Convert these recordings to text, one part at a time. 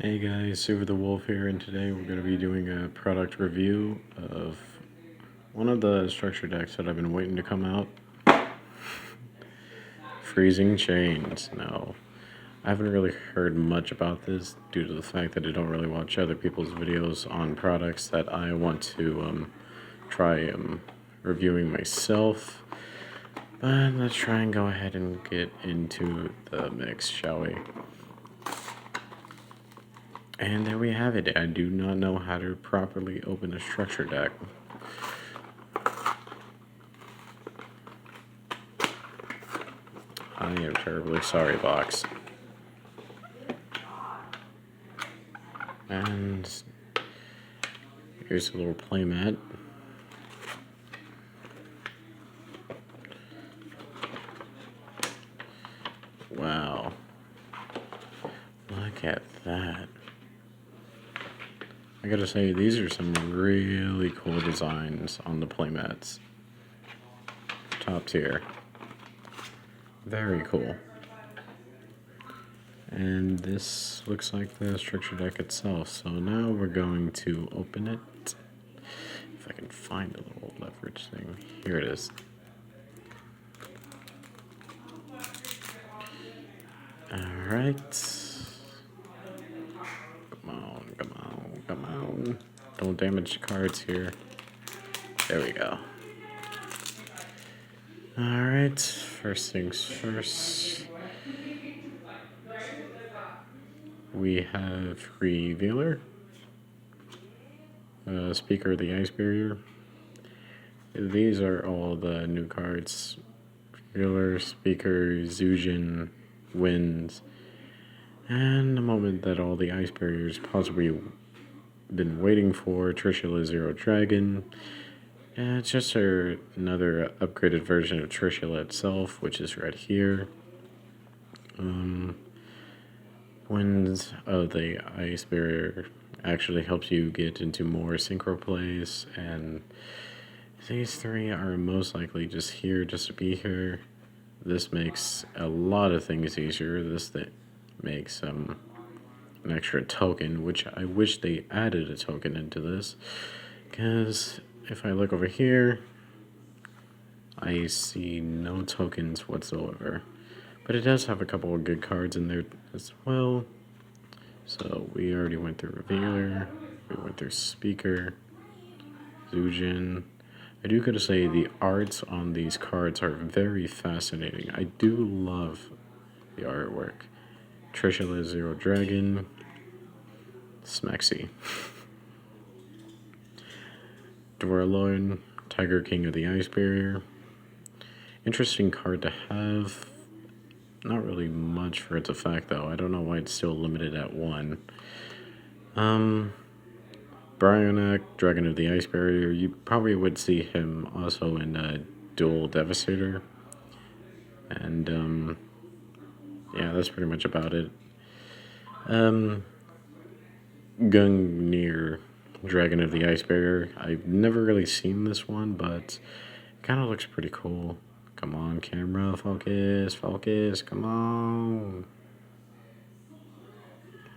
Hey guys, Super the Wolf here, and today we're going to be doing a product review of one of the structure decks that I've been waiting to come out. Freezing Chains. Now, I haven't really heard much about this due to the fact that I don't really watch other people's videos on products that I want to try reviewing myself. But let's try and go ahead and get into the mix, shall we? And there we have it. I do not know how to properly open a structure deck. I am terribly sorry, box. And here's a little playmat. Wow. Look at that. I gotta say, these are some really cool designs on the playmats. Top tier. Very cool. And this looks like the structure deck itself. So now we're going to open it. If I can find a little leverage thing. Here it is. Alright. Come on. Don't damage the cards here. There we go. Alright, first things first. We have Revealer, Speaker the Ice Barrier. These are all the new cards. Revealer, Speaker, Zujin, Winds, and the moment that all the Ice Barriers possibly been waiting for, Trishula Zero Dragon. And it's just another upgraded version of Trishula itself, which is right here. Winds of the Ice Barrier actually helps you get into more synchro plays, and these three are most likely just here just to be here. This makes a lot of things easier. This makes an extra token, which I wish they added a token into this, because if I look over here, I see no tokens whatsoever. But it does have a couple of good cards in there as well. So we already went through Revealer, we went through Speaker, Zujin. I do gotta say the arts on these cards are very fascinating. I do love the artwork. Trishula Zero Dragon, Smexy. Dwarloin, Tiger King of the Ice Barrier. Interesting card to have. Not really much for its effect, though. I don't know why it's still limited at 1. Bryonak, Dragon of the Ice Barrier. You probably would see him also in Dual Devastator. And, yeah, that's pretty much about it. Gungnir, Dragon of the Ice Barrier. I've never really seen this one, but it kind of looks pretty cool. Come on, camera, focus, come on.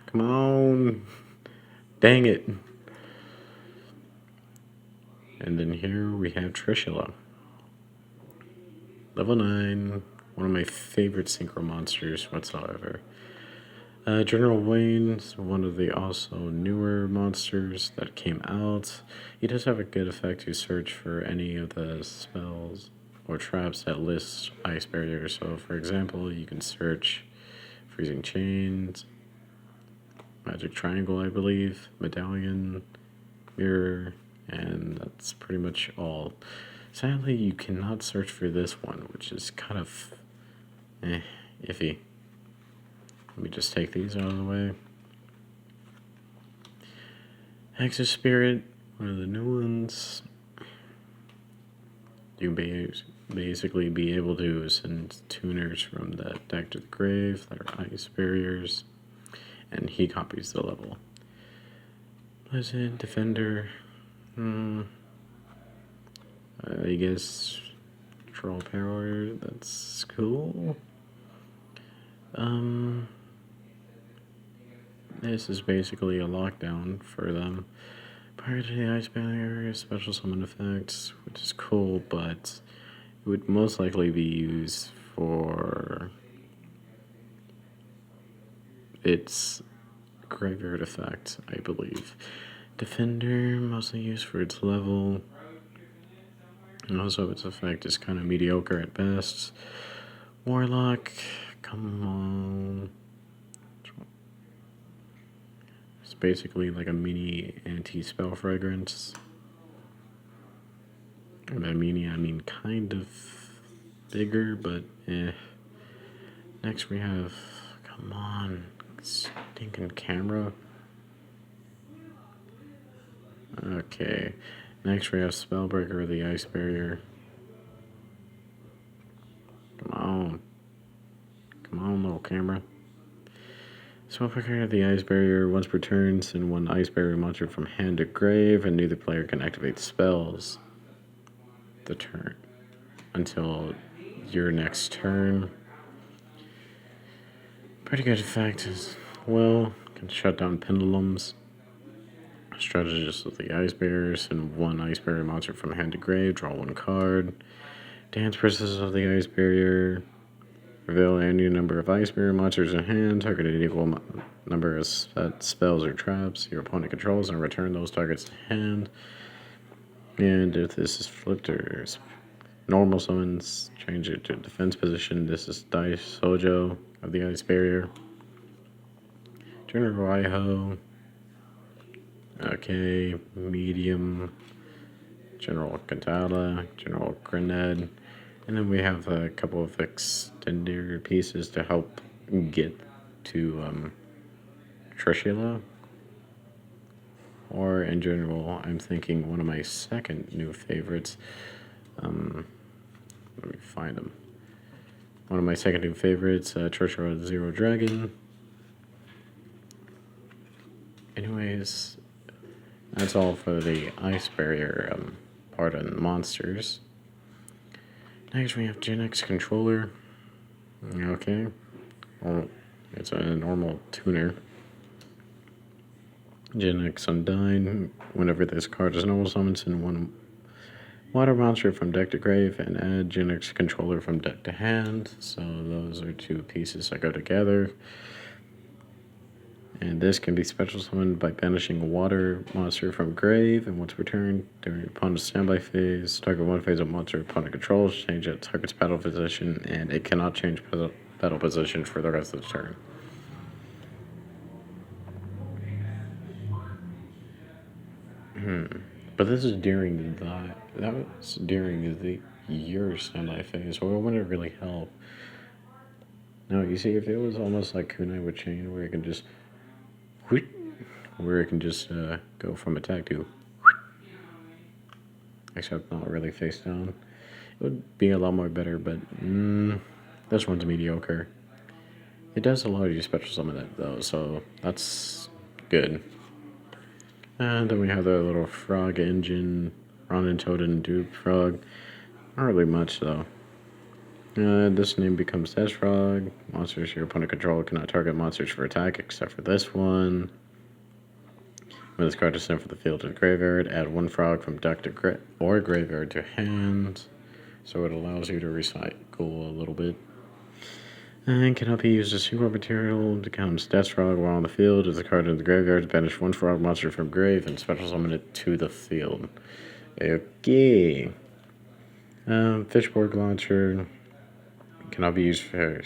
Come on. Dang it. And then here we have Trishula. Level 9, one of my favorite synchro monsters whatsoever. General Wayne's one of the also newer monsters that came out. He does have a good effect to search for any of the spells or traps that list Ice Barrier. So, for example, you can search Freezing Chains, Magic Triangle, I believe, Medallion, Mirror, and that's pretty much all. Sadly, you cannot search for this one, which is kind of iffy. Let me just take these out of the way. Hexus Spirit, one of the new ones. You basically be able to send tuners from the deck to the grave that are Ice Barriers, and he copies the level. Pleasant Defender. I guess Troll Power. That's cool. This is basically a lockdown for them. Prior to the Ice Barrier, special summon effects, which is cool, but it would most likely be used for its graveyard effect, I believe. Defender, mostly used for its level. And also, its effect is kind of mediocre at best. Warlock, come on. It's basically like a mini anti-spell fragrance. And by mini, I mean kind of bigger, but eh. Next we have, come on, stinking camera. Okay. Next we have Spellbreaker the Ice Barrier. Come on. Come on, little camera. Spellbreaker the Ice Barrier. Once per turn, send one Ice Barrier monster from hand to grave, and neither player can activate spells the turn until your next turn. Pretty good effect as well. Can shut down pendulums. Strategist of the Ice Barrier, send one Ice Barrier monster from hand to grave, draw one card. Dance Princess of the Ice Barrier. Reveal any number of Ice Barrier monsters in hand, target an equal number of spells or traps your opponent controls, and return those targets to hand. And if this is flipped or normal summons, change it to defense position. This is Dice Sojo of the Ice Barrier. General Raiho. Okay, medium. General Cantala, General Grenade. And then we have a couple of extended pieces to help get to Trishula. Or in general, I'm thinking one of my second new favorites. Let me find them. One of my second new favorites, Trishula Zero Dragon. Anyways, that's all for the Ice Barrier part on monsters. Next, we have Gen X Controller. Okay. Well, it's a normal tuner. Gen X Undyne. Whenever this card is normal summon, send one water monster from deck to grave and add Gen X Controller from deck to hand. So those are two pieces that go together. And this can be special summoned by banishing a water monster from grave, and once returned during opponent's standby phase, target one phase of monster opponent controls, change its target's battle position, and it cannot change battle position for the rest of the turn. But this is during that was during your standby phase, so it wouldn't really help. Now, you see, if it was almost like Kunai with Chain, where it can just go from attack to except not really face down, it would be a lot more better, but this one's mediocre. It does allow you to special summon it though, so that's good. And then we have the little frog engine, Ronin Toad and Dupe Frog. Not really much though. This name becomes Death Frog. Monsters your opponent control cannot target monsters for attack except for this one. When this card is sent from the field to the graveyard, add one frog from deck to graveyard to hand. So it allows you to recycle a little bit. And cannot be used as synchro material. Becomes Death Frog while on the field. If the card in the graveyard, banish one frog monster from grave and special summon it to the field. Okay. Fishborg Launcher. Cannot be used for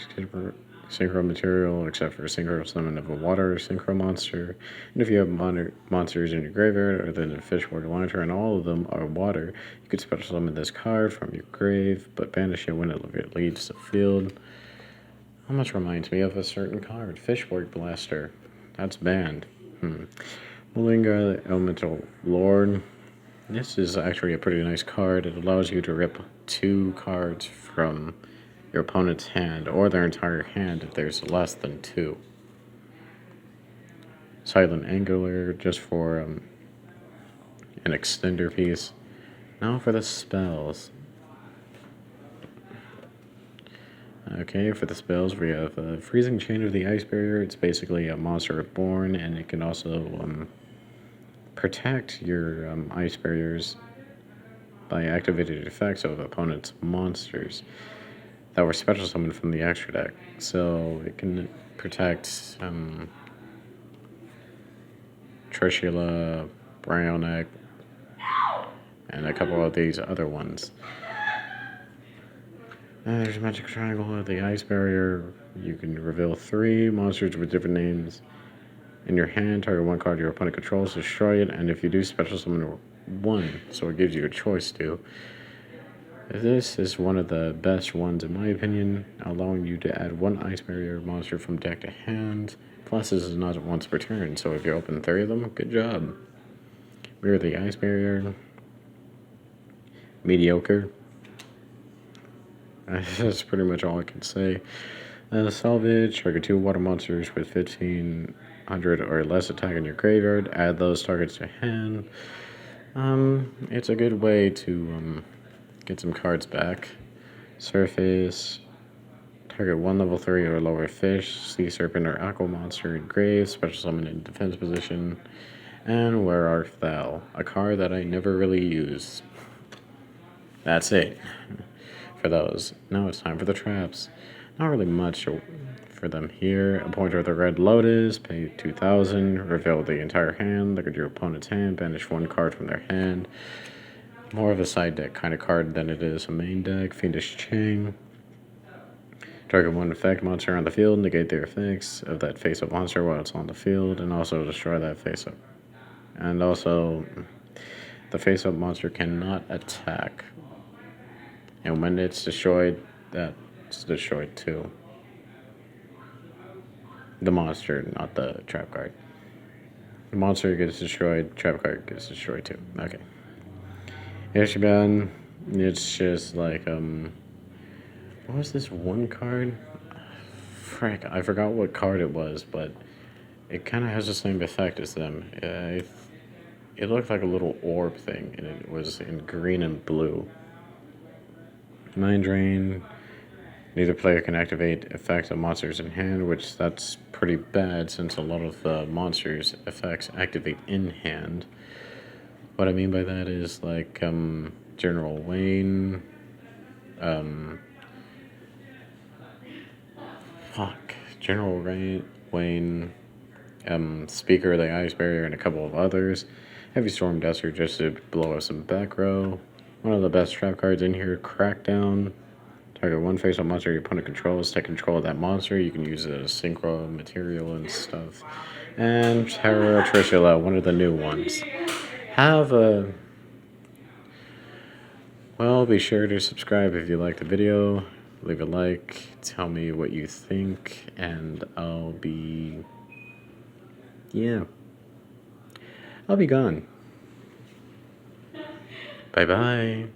synchro material except for synchro summon of a water synchro monster. And if you have monsters in your graveyard other than a Fishborg Launcher and all of them are water, you could special summon this card from your grave, but banish it when it leaves the field. Almost reminds me of a certain card, Fishborg Blaster. That's banned. Malinga Elemental Lord. This is actually a pretty nice card. It allows you to rip 2 cards from your opponent's hand, or their entire hand if there's less than 2. Silent Angler, just for an extender piece. Now for the spells. Okay, for the spells, we have Freezing Chain of the Ice Barrier. It's basically a monster reborn, and it can also protect your ice barriers by activated effects of opponent's monsters that were special summoned from the extra deck. So it can protect Trishula, Browneck, and a couple of these other ones. There's a Magic Triangle of the Ice Barrier. You can reveal 3 monsters with different names in your hand. Target 1 card your opponent controls, destroy it, and if you do, special summon 1. So it gives you a choice to. This is one of the best ones in my opinion, allowing you to add 1 Ice Barrier monster from deck to hand. Plus, this is not once per turn, so if you open 3 of them, good job. Mirror the Ice Barrier. Mediocre. That's pretty much all I can say. Salvage, target 2 water monsters with 1500 or less attack in your graveyard. Add those targets to hand. It's a good way to get some cards back. Surface, target 1 level 3 or lower fish, sea serpent or aqua monster in grave, special summon in defense position. And Where Art Thou? A card that I never really use. That's it for those. Now it's time for the traps. Not really much for them here. Appointer of the Red Lotus, pay 2,000, reveal the entire hand, look at your opponent's hand, banish 1 card from their hand. More of a side deck kind of card than it is a main deck. Fiendish Chain. Target 1 effect monster on the field, negate their effects of that face-up monster while it's on the field, and also destroy that face-up. And also, the face-up monster cannot attack. And when it's destroyed, that's destroyed too. The monster, not the trap card. The monster gets destroyed, trap card gets destroyed too. Okay. Ishiban, it's just like, what was this one card? Frick, I forgot what card it was, but it kind of has the same effect as them. It looked like a little orb thing, and it was in green and blue. Mind Drain. Neither player can activate effects of monsters in hand, which that's pretty bad since a lot of the monsters' effects activate in hand. What I mean by that is like General Wayne, General Wayne, Speaker of the Ice Barrier, and a couple of others. Heavy Storm Duster just to blow up some back row. One of the best trap cards in here, Crackdown. Target 1 face-up monster your opponent controls. Take control of that monster. You can use it as synchro material and stuff. And Terra Trishula, one of the new ones. Well, be sure to subscribe if you like the video. Leave a like. Tell me what you think. And I'll be gone. Bye-bye.